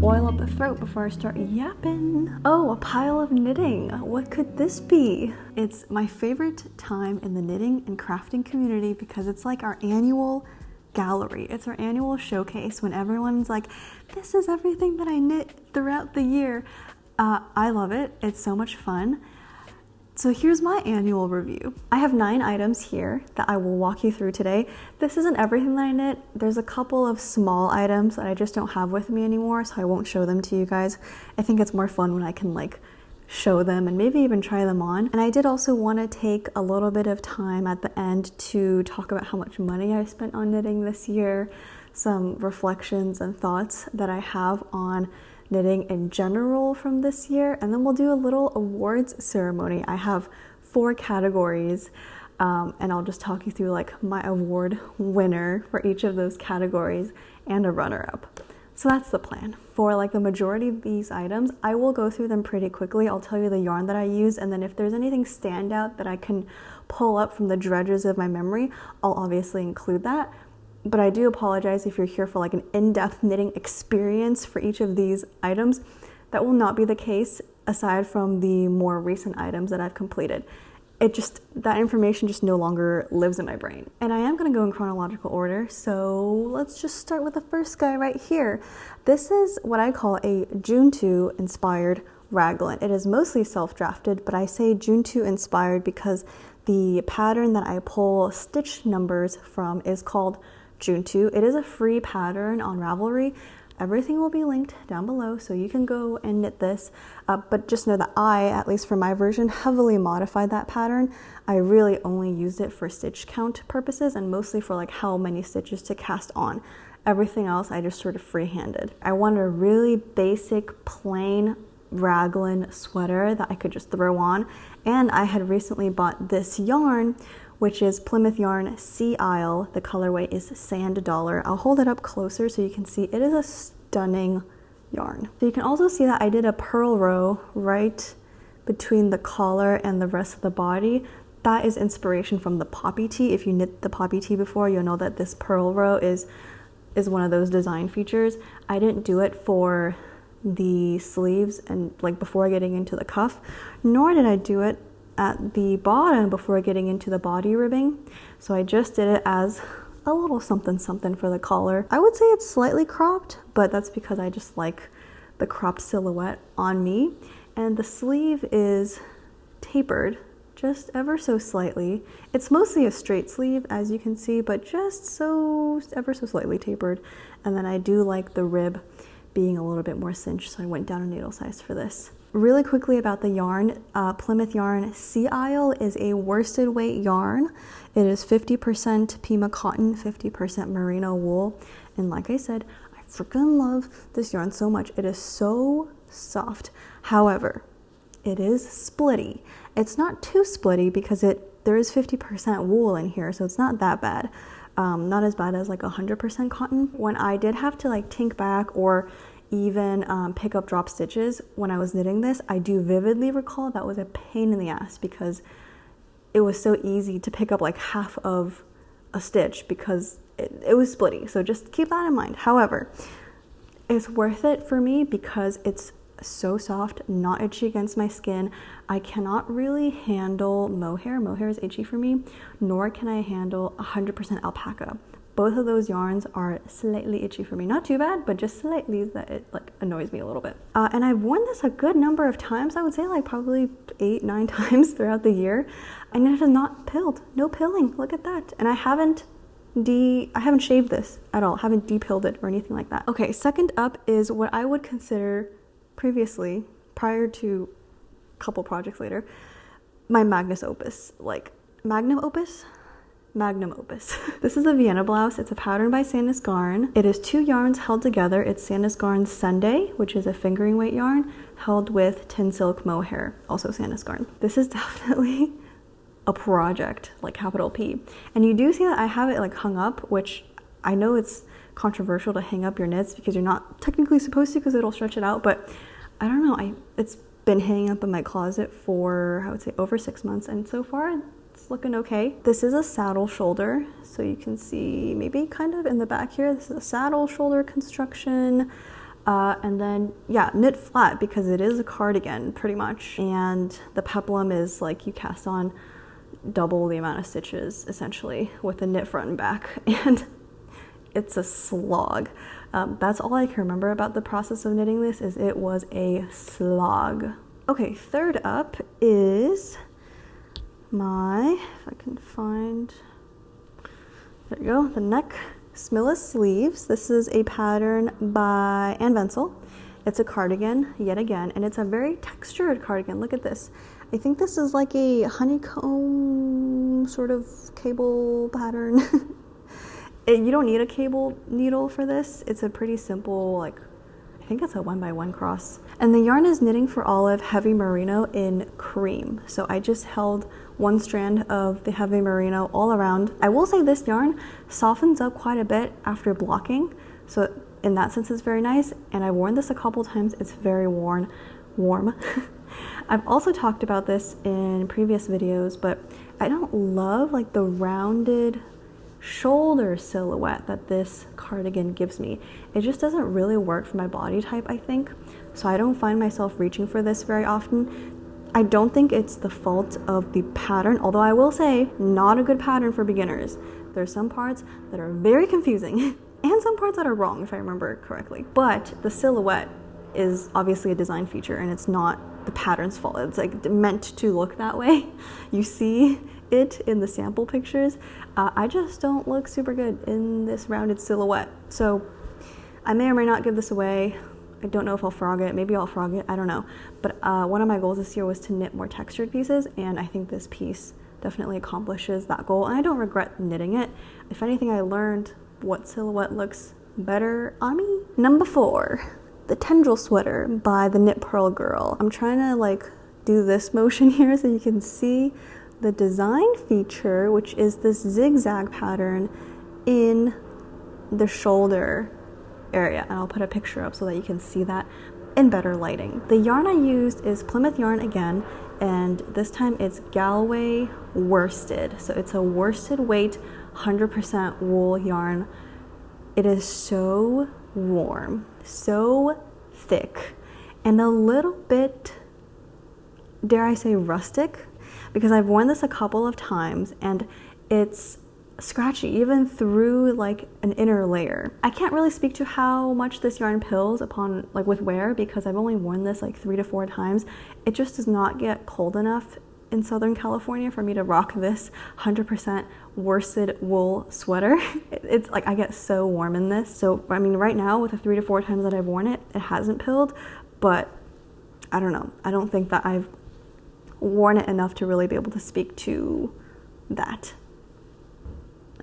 oil up the throat before I start yapping. Oh, a pile of knitting. What could this be? It's my favorite time in the knitting and crafting community because it's like our annual gallery. It's our annual showcase when everyone's like, this is everything that I knit throughout the year. I love it. It's so much fun. So here's my annual review. I have 9 items here that I will walk you through today. This isn't everything that I knit. There's a couple of small items that I just don't have with me anymore, so I won't show them to you guys. I think it's more fun when I can like show them and maybe even try them on. And I did also want to take a little bit of time at the end to talk about how much money I spent on knitting this year, some reflections and thoughts that I have on knitting in general from this year, and then we'll do a little awards ceremony. I have 4 categories, and I'll just talk you through like my award winner for each of those categories and a runner-up. So that's the plan. For like the majority of these items, I will go through them pretty quickly. I'll tell you the yarn that I use, and then if there's anything standout that I can pull up from the dredges of my memory, I'll obviously include that. But I do apologize if you're here for like an in-depth knitting experience for each of these items. That will not be the case aside from the more recent items that I've completed. That information just no longer lives in my brain. And I am gonna go in chronological order, so let's just start with the first guy right here. This is what I call a Juntu inspired raglan. It is mostly self-drafted, but I say Juntu inspired because the pattern that I pull stitch numbers from is called Juntu. It is a free pattern on Ravelry. Everything will be linked down below, so you can go and knit this. But just know that I, at least for my version, heavily modified that pattern. I really only used it for stitch count purposes and mostly for like how many stitches to cast on. Everything else I just sort of freehanded. I wanted a really basic, plain raglan sweater that I could just throw on. And I had recently bought this yarn, which is Plymouth yarn Sea Isle. The colorway is Sand Dollar. I'll hold it up closer so you can see it is a stunning yarn. So you can also see that I did a purl row right between the collar and the rest of the body. That is inspiration from the poppy tee. If you knit the poppy tee before, you'll know that this purl row is one of those design features. I didn't do it for the sleeves and like before getting into the cuff, nor did I do it at the bottom before getting into the body ribbing. So I just did it as a little something something for the collar. I would say it's slightly cropped, but that's because I just like the cropped silhouette on me. And the sleeve is tapered just ever so slightly. It's mostly a straight sleeve, as you can see, but just ever so slightly tapered. And then I do like the rib being a little bit more cinched, so I went down a needle size for this. Really quickly about the yarn, Plymouth yarn Sea Isle is a worsted weight yarn. It is 50% Pima cotton, 50% merino wool. And like I said, I freaking love this yarn so much. It is so soft. However, it is splitty. It's not too splitty because there is 50% wool in here, so it's not that bad. Not as bad as like 100% cotton. When I did have to like tink back or even pick up drop stitches when I was knitting this, I do vividly recall that was a pain in the ass because it was so easy to pick up like half of a stitch because it was splitty. So just keep that in mind. However, it's worth it for me because it's so soft, not itchy against my skin. I cannot really handle mohair. Mohair is itchy for me, nor can I handle 100% alpaca. Both of those yarns are slightly itchy for me. Not too bad, but just slightly that it like annoys me a little bit. And I've worn this a good number of times. I would say like probably 8-9 times throughout the year. And it has not pilled. No pilling. Look at that. And I haven't shaved this at all. Haven't de-pilled it or anything like that. Okay, second up is what I would consider previously, prior to a couple projects later, my magnum opus. Like magnum opus. This is a Vienna blouse. It's a pattern by Sandnes Garn. It is 2 yarns held together. It's Sandnes Garn Sunday, which is a fingering weight yarn, held with Tynn silk mohair, also Sandnes Garn. This is definitely a project, like capital P. And you do see that I have it like hung up, which I know it's controversial to hang up your knits because you're not technically supposed to because it'll stretch it out, but I don't know. It's been hanging up in my closet for, I would say, over 6 months, and so far it's looking okay. This is a saddle shoulder, so you can see maybe kind of in the back here, this is a saddle shoulder construction. And then, yeah, knit flat because it is a cardigan pretty much. And the peplum is like you cast on double the amount of stitches essentially with the knit front and back. And it's a slog. That's all I can remember about the process of knitting this, is it was a slog. Okay, third up is my, if I can find, there you go, the neck Smilla sleeves. This is a pattern by Ventzel. It's a cardigan yet again, and it's a very textured cardigan. Look at this. I think this is like a honeycomb sort of cable pattern. You don't need a cable needle for this. It's a pretty simple, like, I think it's a 1x1 cross. And the yarn is Knitting for Olive Heavy Merino in cream. So I just held one strand of the heavy merino all around. I will say this yarn softens up quite a bit after blocking. So in that sense, it's very nice. And I've worn this a couple times. It's very warm. I've also talked about this in previous videos, but I don't love like the rounded shoulder silhouette that this cardigan gives me. It just doesn't really work for my body type, I think. So I don't find myself reaching for this very often. I don't think it's the fault of the pattern, although I will say not a good pattern for beginners. There's some parts that are very confusing and some parts that are wrong, if I remember correctly. But the silhouette is obviously a design feature, and it's not the pattern's fault. It's like meant to look that way. You see it in the sample pictures. I just don't look super good in this rounded silhouette. So I may or may not give this away. I don't know if I'll frog it. Maybe I'll frog it. I don't know. But one of my goals this year was to knit more textured pieces, and I think this piece definitely accomplishes that goal. And I don't regret knitting it. If anything, I learned what silhouette looks better on me. Number 4, the Tendreil sweater by the Knit Purl girl. I'm trying to like do this motion here so you can see the design feature, which is this zigzag pattern in the shoulder area, and I'll put a picture up so that you can see that in better lighting. The yarn I used is Plymouth yarn again, and this time it's Gallway worsted. So it's a worsted weight 100% wool yarn. It is so warm, so thick, and a little bit, dare I say, rustic, because I've worn this a couple of times and it's scratchy even through like an inner layer. I can't really speak to how much this yarn pills upon like with wear, because I've only worn this like 3 to 4 times. It just does not get cold enough in Southern California for me to rock this 100% worsted wool sweater. It's like I get so warm in this. So I mean, right now with the 3 to 4 times that I've worn it, it hasn't pilled, but I don't know. I don't think that I've worn it enough to really be able to speak to that.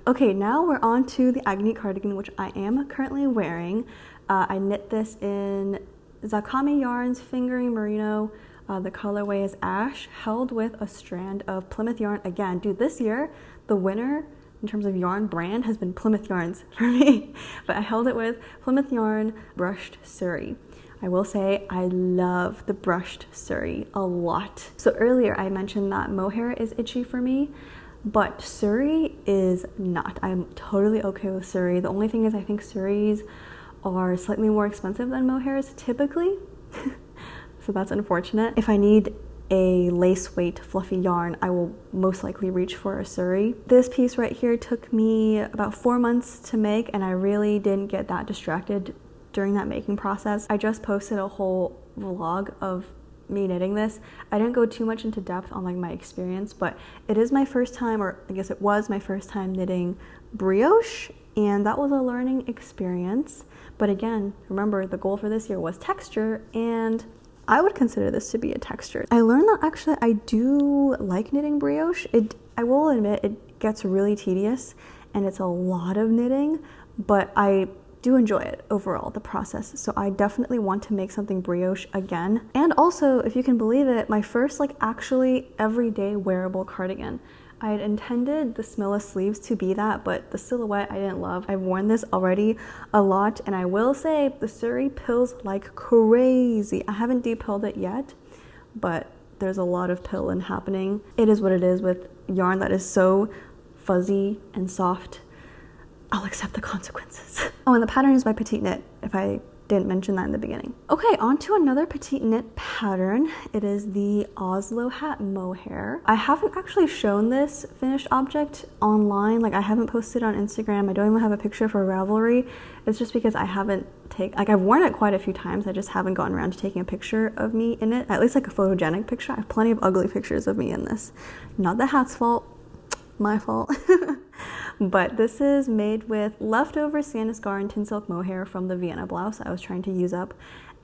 Okay, now we're on to the Agnete cardigan, which I am currently wearing. I knit this in Zakami yarns, fingering merino. The colorway is ash, held with a strand of Plymouth yarn. Again, dude, this year, the winner in terms of yarn brand has been Plymouth yarns for me. But I held it with Plymouth yarn brushed Suri. I will say I love the brushed Suri a lot. So earlier I mentioned that Mohair is itchy for me, but Suri is not. I'm totally okay with Suri. The only thing is I think Suris are slightly more expensive than Mohairs typically. So that's unfortunate. If I need a lace weight fluffy yarn, I will most likely reach for a Suri. This piece right here took me about 4 months to make, and I really didn't get that distracted during that making process. I just posted a whole vlog of me knitting this. I didn't go too much into depth on like my experience, but it is my first time, or I guess it was my first time knitting brioche, and that was a learning experience. But again, remember the goal for this year was texture, and I would consider this to be a texture. I learned that actually I do like knitting brioche. I will admit it gets really tedious and it's a lot of knitting, but I do enjoy it overall, the process. So I definitely want to make something brioche again. And also, if you can believe it, my first like actually everyday wearable cardigan. I had intended the Smilla sleeves to be that, but the silhouette I didn't love. I've worn this already a lot, and I will say the Suri pills like crazy. I haven't de-pilled it yet, but there's a lot of pilling happening. It is what it is with yarn that is so fuzzy and soft. I'll accept the consequences. Oh, and the pattern is by PetiteKnit, if I didn't mention that in the beginning. Okay, on to another PetiteKnit pattern. It is the Oslo hat Mohair. I haven't actually shown this finished object online. Like, I haven't posted on Instagram. I don't even have a picture for Ravelry. It's just because I haven't I've worn it quite a few times. I just haven't gotten around to taking a picture of me in it. At least like a photogenic picture. I have plenty of ugly pictures of me in this. Not the hat's fault, my fault. But this is made with leftover Sandnes Garn tin silk mohair from the Vienna blouse I was trying to use up,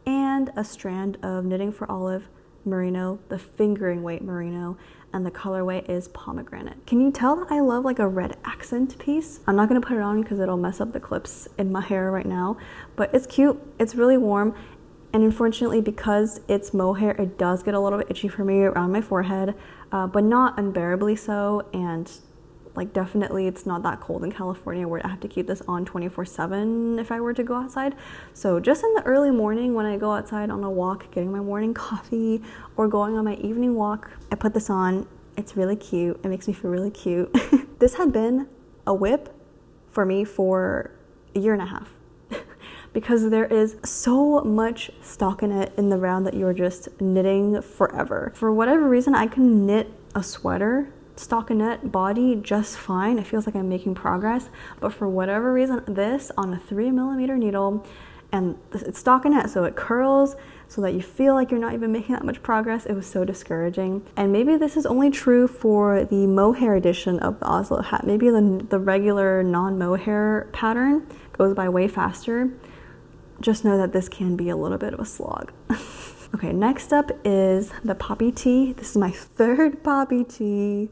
and a strand of Knitting for Olive merino, the fingering weight merino, and the colorway is pomegranate. Can you tell that I love like a red accent piece? I'm not gonna put it on because it'll mess up the clips in my hair right now, but it's cute, it's really warm, and unfortunately because it's mohair, it does get a little bit itchy for me around my forehead, but not unbearably so, and like definitely it's not that cold in California where I have to keep this on 24/7 if I were to go outside. So just in the early morning when I go outside on a walk, getting my morning coffee or going on my evening walk, I put this on. It's really cute. It makes me feel really cute. This had been a whip for me for a year and a half because there is so much stockinette in the round that you're just knitting forever. For whatever reason, I can knit a sweater stockinette body just fine. It feels like I'm making progress, but for whatever reason, this on a 3mm needle, and it's stockinette, so it curls so that you feel like you're not even making that much progress. It was so discouraging. And maybe this is only true for the mohair edition of the Oslo hat. Maybe the regular non-mohair pattern goes by way faster. Just know that this can be a little bit of a slog. Okay, next up is the poppy tee. This is my third poppy tee.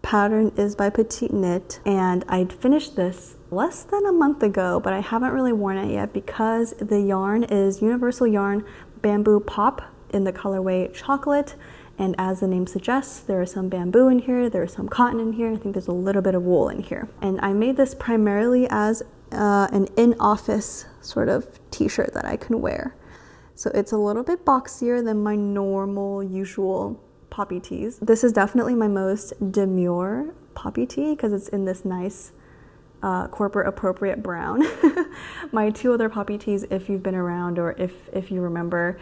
Pattern is by PetiteKnit, and I finished this less than a month ago, but I haven't really worn it yet because the yarn is Universal Yarn Bamboo Pop in the colorway Chocolate, and as the name suggests, there is some bamboo in here, there is some cotton in here, I think there's a little bit of wool in here. And I made this primarily as an in-office sort of t-shirt that I can wear. So it's a little bit boxier than my normal, usual poppy tees. This is definitely my most demure poppy tee because it's in this nice corporate appropriate brown. My two other poppy tees, if you've been around or if you remember,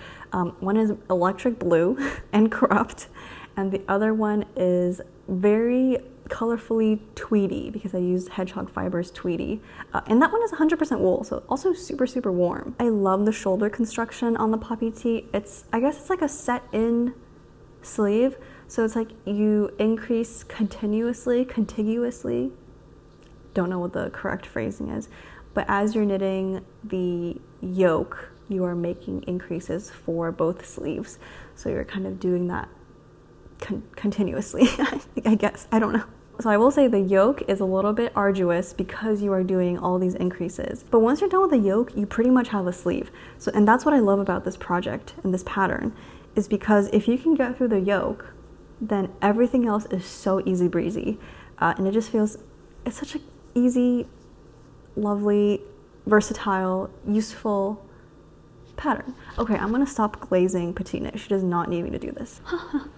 one is electric blue and cropped, and the other one is very colorfully tweedy because I used Hedgehog Fibers tweedy, and that one is 100% wool, so also super warm. I love the shoulder construction on the poppy tee. I guess it's like a set-in sleeve, so it's like you increase contiguously. Don't know what the correct phrasing is, but as you're knitting the yoke, you are making increases for both sleeves, so you're kind of doing that continuously. I guess, I don't know. So I will say the yoke is a little bit arduous because you are doing all these increases. But once you're done with the yoke, you pretty much have a sleeve. So, and that's what I love about this project and this pattern, is because if you can get through the yoke, then everything else is so easy breezy. And it just feels, it's such an easy, lovely, versatile, useful pattern. Okay, I'm gonna stop glazing PetiteKnit. She does not need me to do this.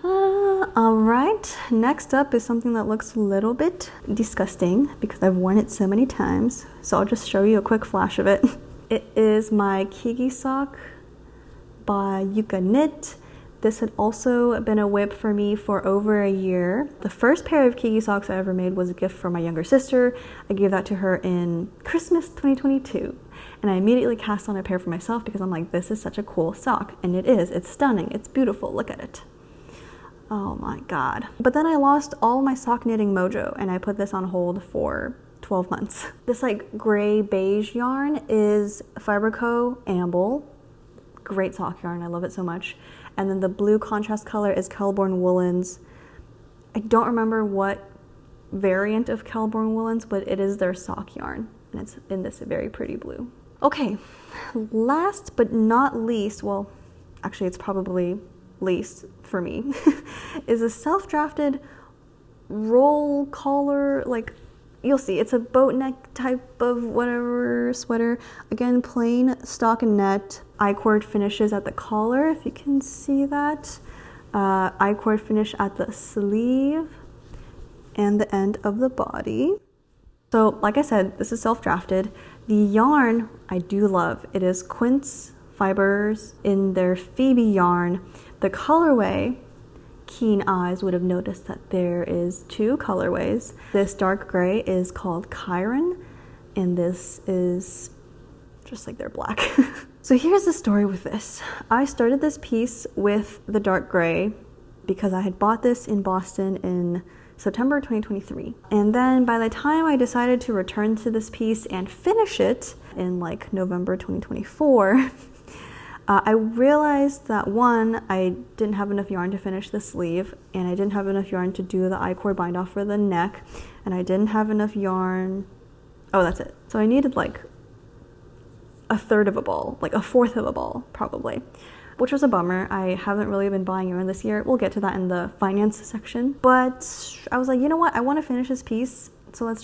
All right, next up is something that looks a little bit disgusting because I've worn it so many times. So I'll just show you a quick flash of it. It is my Kigi sock by Yucca Knit. This had also been a whip for me for over a year. The first pair of Kigi socks I ever made was a gift from my younger sister. I gave that to her in Christmas 2022. And I immediately cast on a pair for myself because I'm like, this is such a cool sock. And it is, it's stunning, it's beautiful, look at it. Oh my God. But then I lost all my sock knitting mojo and I put this on hold for 12 months. This like gray beige yarn is Fiberco Amble. Great sock yarn, I love it so much. And then the blue contrast color is Kellbourne Woolens. I don't remember what variant of Kellbourne Woolens, but it is their sock yarn. And it's in this very pretty blue. Okay, last but not least, well, actually it's probably least for me, is a self-drafted roll collar, like, you'll see, it's a boat neck type of whatever sweater. Again, plain stockinette, I-cord finishes at the collar, if you can see that. I-cord finish at the sleeve and the end of the body. So like I said, this is self-drafted. The yarn I do love. It is Quince fibers in their Phoebe yarn. The colorway, keen eyes would have noticed that there is 2 colorways. This dark gray is called Chiron, and this is just like their black. So here's the story with this. I started this piece with the dark gray because I had bought this in Boston in September 2023. And then by the time I decided to return to this piece and finish it in like November 2024, I realized that one, I didn't have enough yarn to finish the sleeve, and I didn't have enough yarn to do the I-cord bind off for the neck, and I didn't have enough yarn. Oh, that's it. So I needed like a third of a ball, like a fourth of a ball probably, which was a bummer. I haven't really been buying yarn this year. We'll get to that in the finance section. But I was like, you know what? I want to finish this piece. So I'm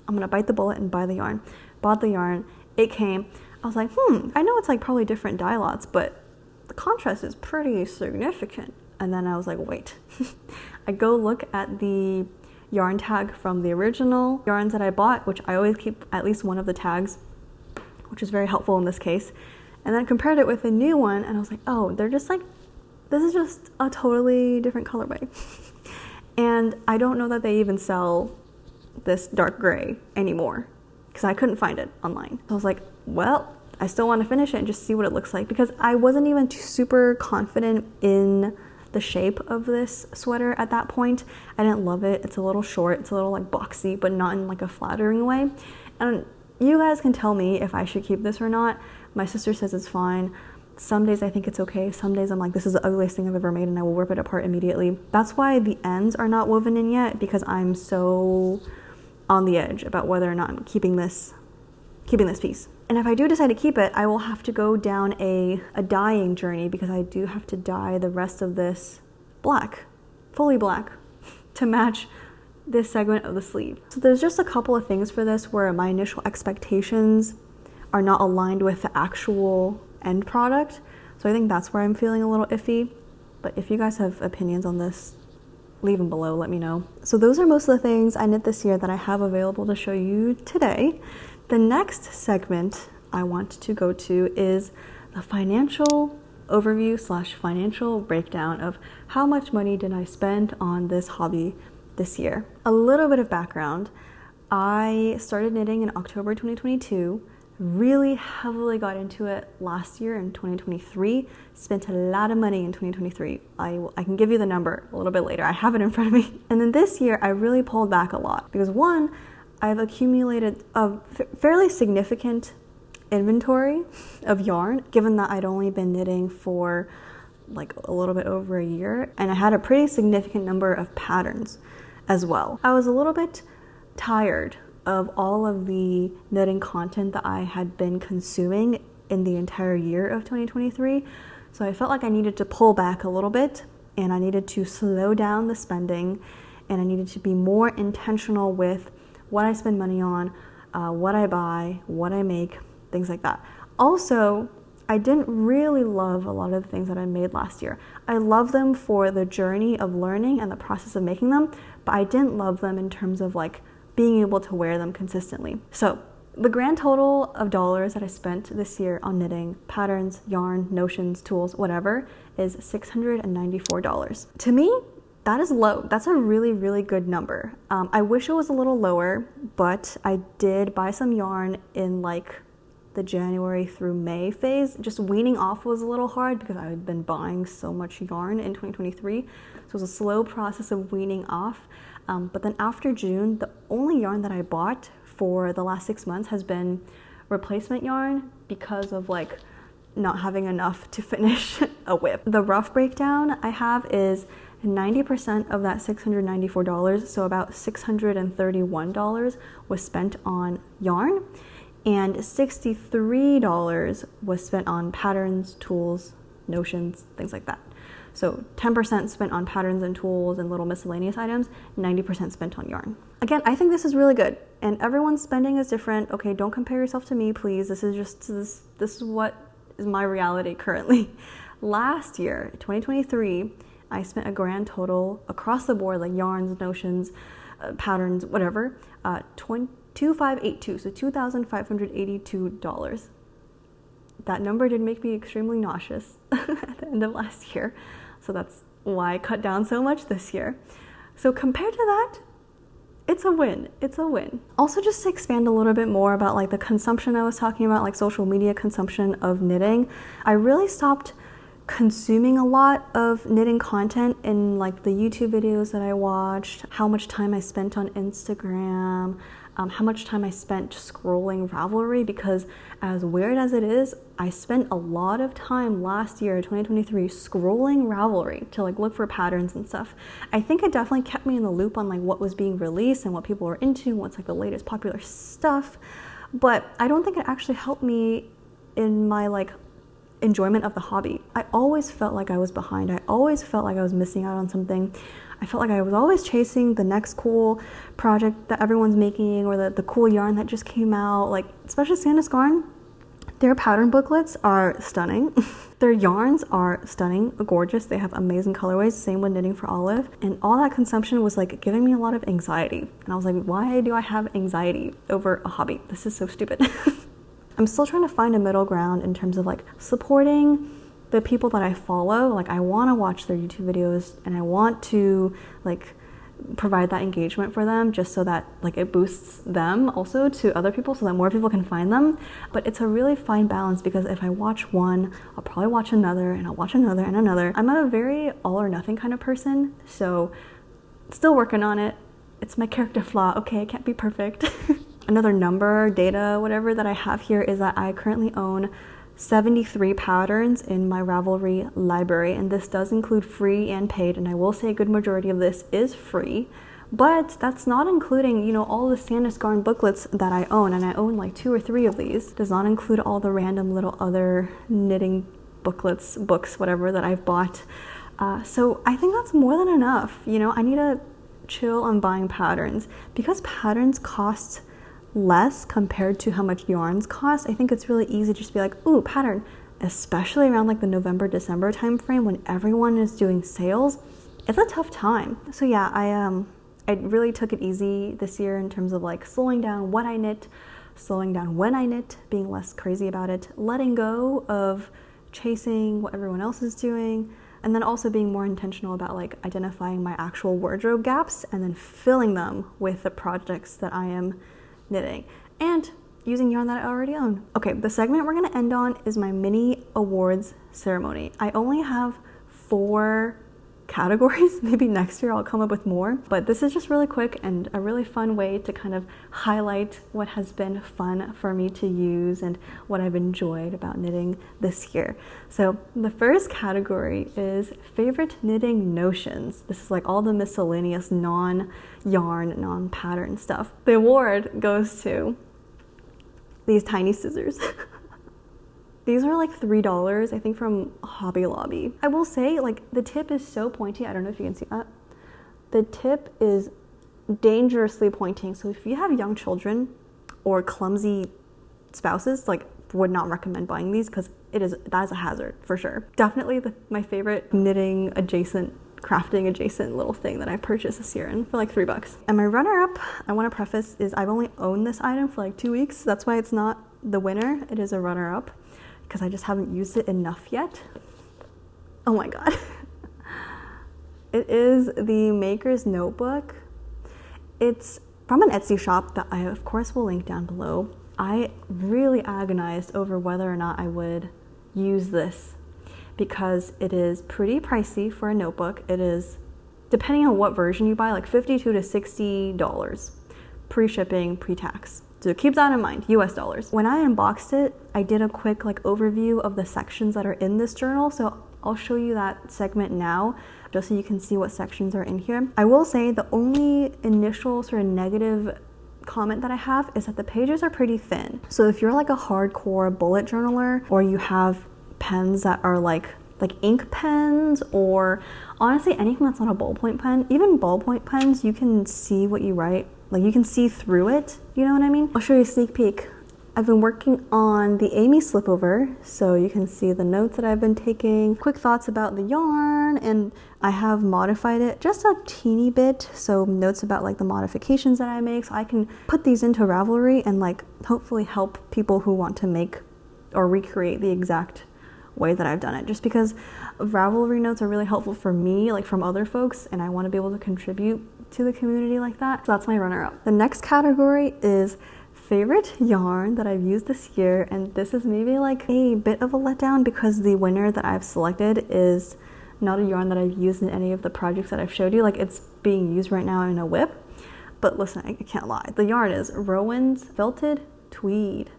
going to bite the bullet and buy the yarn. Bought the yarn. It came. I was like, I know it's like probably different dye lots, but the contrast is pretty significant. And then I was like, wait. I go look at the yarn tag from the original yarns that I bought, which I always keep at least one of the tags, which is very helpful in this case. And then compared it with a new one, and I was like, oh, they're just like, this is just a totally different colorway. And I don't know that they even sell this dark gray anymore because I couldn't find it online. So I was like, well, I still want to finish it and just see what it looks like, because I wasn't even super confident in the shape of this sweater at that point. I didn't love it. It's a little short. It's a little like boxy, but not in like a flattering way. And you guys can tell me if I should keep this or not. My sister says it's fine. Some days I think it's okay. Some days I'm like, this is the ugliest thing I've ever made, and I will rip it apart immediately. That's why the ends are not woven in yet, because I'm so on the edge about whether or not I'm keeping this piece. And if I do decide to keep it, I will have to go down a dyeing journey, because I do have to dye the rest of this black, fully black, to match this segment of the sleeve. So there's just a couple of things for this where my initial expectations are not aligned with the actual end product. So I think that's where I'm feeling a little iffy. But if you guys have opinions on this, leave them below, let me know. So those are most of the things I knit this year that I have available to show you today. The next segment I want to go to is the financial overview / financial breakdown of how much money did I spend on this hobby this year. A little bit of background. I started knitting in October 2022, really heavily got into it last year in 2023, spent a lot of money in 2023. I can give you the number a little bit later. I have it in front of me. And then this year I really pulled back a lot because one, I've accumulated a fairly significant inventory of yarn, given that I'd only been knitting for like a little bit over a year, and I had a pretty significant number of patterns as well. I was a little bit tired of all of the knitting content that I had been consuming in the entire year of 2023, so I felt like I needed to pull back a little bit, and I needed to slow down the spending, and I needed to be more intentional with what I spend money on, what I buy, what I make, things like that. Also, I didn't really love a lot of the things that I made last year. I love them for the journey of learning and the process of making them, but I didn't love them in terms of like being able to wear them consistently. So the grand total of dollars that I spent this year on knitting, patterns, yarn, notions, tools, whatever, is $694. To me, that is low. That's a really, really good number. I wish it was a little lower, but I did buy some yarn in like the January through May phase. Just weaning off was a little hard because I had been buying so much yarn in 2023. So it was a slow process of weaning off. But then after June, the only yarn that I bought for the last 6 months has been replacement yarn because of like not having enough to finish a whip. The rough breakdown I have is 90% of that $694, so about $631 was spent on yarn, and $63 was spent on patterns, tools, notions, things like that. So 10% spent on patterns and tools and little miscellaneous items, 90% spent on yarn. Again, I think this is really good, and everyone's spending is different. Okay, don't compare yourself to me, please. This is what is my reality currently. Last year, 2023, I spent a grand total across the board, like yarns, notions, patterns, whatever, $2,582, so $2,582. that number did make me extremely nauseous at the end of last year. So that's why I cut down so much this year. So compared to that, it's a win. It's a win. Also, just to expand a little bit more about like the consumption I was talking about, like social media consumption of knitting, I really stopped consuming a lot of knitting content in like the YouTube videos that I watched, how much time I spent on Instagram, how much time I spent scrolling Ravelry, because as weird as it is, I spent a lot of time last year, 2023, scrolling Ravelry to like look for patterns and stuff. I think it definitely kept me in the loop on like what was being released and what people were into, what's like the latest popular stuff, but I don't think it actually helped me in my like enjoyment of the hobby. I always felt like I was behind. I always felt like I was missing out on something. I felt like I was always chasing the next cool project that everyone's making, or the cool yarn that just came out. Like, especially Sandnes Garn, their pattern booklets are stunning. Their yarns are stunning, gorgeous. They have amazing colorways. Same with Knitting for Olive. And all that consumption was like giving me a lot of anxiety. And I was like, why do I have anxiety over a hobby? This is so stupid. I'm still trying to find a middle ground in terms of like supporting the people that I follow. Like, I want to watch their YouTube videos and I want to like provide that engagement for them, just so that like it boosts them also to other people, so that more people can find them. But it's a really fine balance, because if I watch one, I'll probably watch another, and I'll watch another and another. I'm a very all or nothing kind of person, so still working on it. It's my character flaw. Okay, I can't be perfect. Another number, data, whatever that I have here is that I currently own 73 patterns in my Ravelry library, and this does include free and paid, and I will say a good majority of this is free, but that's not including, you know, all the Sandnes Garn booklets that I own, and I own like 2 or 3 of these. Does not include all the random little other knitting booklets, books, whatever that I've bought. So I think that's more than enough. You know, I need to chill on buying patterns, because patterns cost less compared to how much yarns cost. I think it's really easy to just be like, ooh, pattern, especially around like the November, December time frame when everyone is doing sales. It's a tough time. So yeah, I really took it easy this year in terms of like slowing down what I knit, slowing down when I knit, being less crazy about it, letting go of chasing what everyone else is doing, and then also being more intentional about like identifying my actual wardrobe gaps and then filling them with the projects that I am knitting and using yarn that I already own. Okay, the segment we're gonna end on is my mini awards ceremony. I only have 4 categories. Maybe next year I'll come up with more, but this is just really quick and a really fun way to kind of highlight what has been fun for me to use and what I've enjoyed about knitting this year. So the first category is favorite knitting notions. This is like all the miscellaneous non-yarn, non-pattern stuff. The award goes to these tiny scissors. These are like $3, I think, from Hobby Lobby. I will say, like, the tip is so pointy. I don't know if you can see that. The tip is dangerously pointing. So if you have young children or clumsy spouses, like, would not recommend buying these, because that is a hazard for sure. Definitely my favorite knitting adjacent, crafting adjacent little thing that I purchased this year, and for like $3. And my runner-up, I want to preface, is I've only owned this item for like 2 weeks. That's why it's not the winner. It is a runner-up, because I just haven't used it enough yet. Oh my god. It is the Maker's Notebook. It's from an Etsy shop that I, of course, will link down below. I really agonized over whether or not I would use this, because it is pretty pricey for a notebook. It is, depending on what version you buy, like $52 to $60, pre-shipping, pre-tax. So keep that in mind, US dollars. When I unboxed it, I did a quick like overview of the sections that are in this journal. So I'll show you that segment now, just so you can see what sections are in here. I will say the only initial sort of negative comment that I have is that the pages are pretty thin. So if you're like a hardcore bullet journaler, or you have pens that are like ink pens, or honestly anything that's not a ballpoint pen, even ballpoint pens, you can see what you write. Like, you can see through it, you know what I mean? I'll show you a sneak peek. I've been working on the Amy slipover, so you can see the notes that I've been taking, quick thoughts about the yarn, and I have modified it just a teeny bit, so notes about like the modifications that I make, so I can put these into Ravelry and like hopefully help people who want to make or recreate the exact way that I've done it, just because Ravelry notes are really helpful for me, like from other folks, and I want to be able to contribute to the community like that. So that's my runner-up. The next category is favorite yarn that I've used this year, and this is maybe like a bit of a letdown because the winner that I've selected is not a yarn that I've used in any of the projects that I've showed you. Like, it's being used right now in a whip, but listen, I can't lie. The yarn is Rowan's Felted Tweed.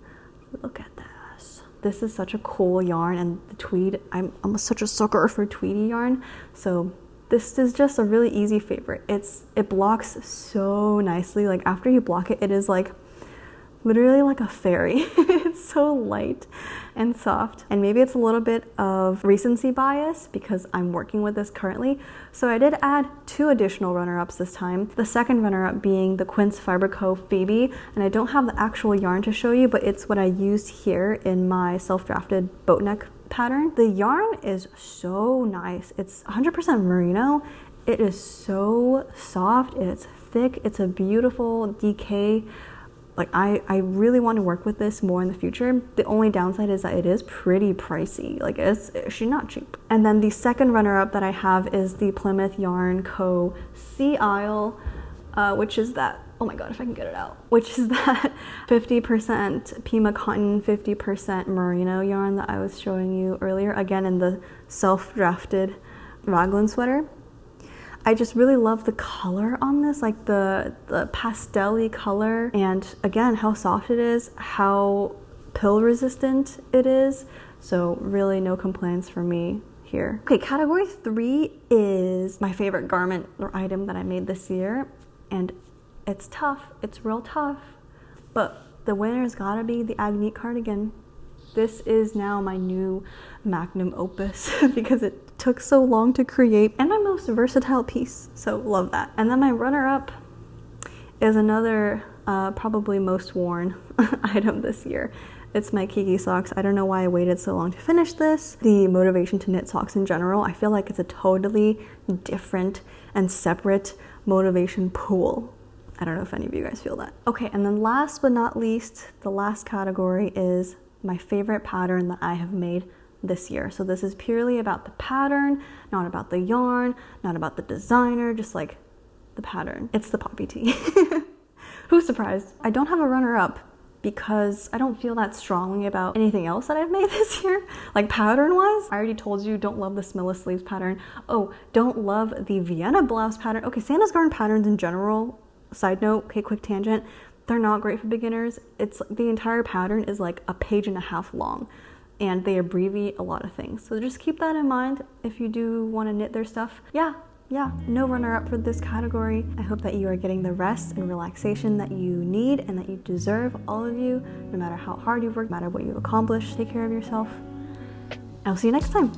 Look at this. This is such a cool yarn, and the tweed, I'm such a sucker for tweedy yarn. So this is just a really easy favorite. It blocks so nicely. Like, after you block it, it is like literally like a fairy. It's so light and soft. And maybe it's a little bit of recency bias because I'm working with this currently. So I did add 2 additional runner-ups this time. The second runner-up being the Quince Fiber Co. Phoebe. And I don't have the actual yarn to show you, but it's what I used here in my self-drafted boat neck pattern. The yarn is so nice. It's 100% merino. It is so soft. It's thick. It's a beautiful DK. Like, I really want to work with this more in the future. The only downside is that it is pretty pricey. Like, she's not cheap. And then the second runner-up that I have is the Plymouth Yarn Co. Sea Isle, which is that, oh my god, if I can get it out, which is that 50% Pima cotton, 50% merino yarn that I was showing you earlier, again in the self-drafted Raglan sweater. I just really love the color on this, like the pastel-y color, and again, how soft it is, how pill resistant it is. So really no complaints for me here. Okay, category 3 is my favorite garment or item that I made this year, and it's tough, it's real tough, but the winner's gotta be the Agnete cardigan. This is now my new magnum opus because it took so long to create, and my most versatile piece, so love that. And then my runner-up is another probably most worn item this year. It's my Kigi socks. I don't know why I waited so long to finish this. The motivation to knit socks in general, I feel like it's a totally different and separate motivation pool. I don't know if any of you guys feel that. Okay, and then last but not least, the last category is my favorite pattern that I have made this year. So this is purely about the pattern, not about the yarn, not about the designer, just like the pattern. It's the poppy tee. Who's surprised? I don't have a runner-up because I don't feel that strongly about anything else that I've made this year. Like, pattern-wise, I already told you, don't love the Smilla sleeves pattern. Oh, don't love the Vienna blouse pattern. Okay, Sandnes Garn patterns in general, side note, okay, quick tangent, they're not great for beginners. It's the entire pattern is like a page and a half long, and they abbreviate a lot of things. So just keep that in mind if you do want to knit their stuff. Yeah, no runner-up for this category. I hope that you are getting the rest and relaxation that you need and that you deserve, all of you, no matter how hard you've worked, no matter what you've accomplished. Take care of yourself. I'll see you next time.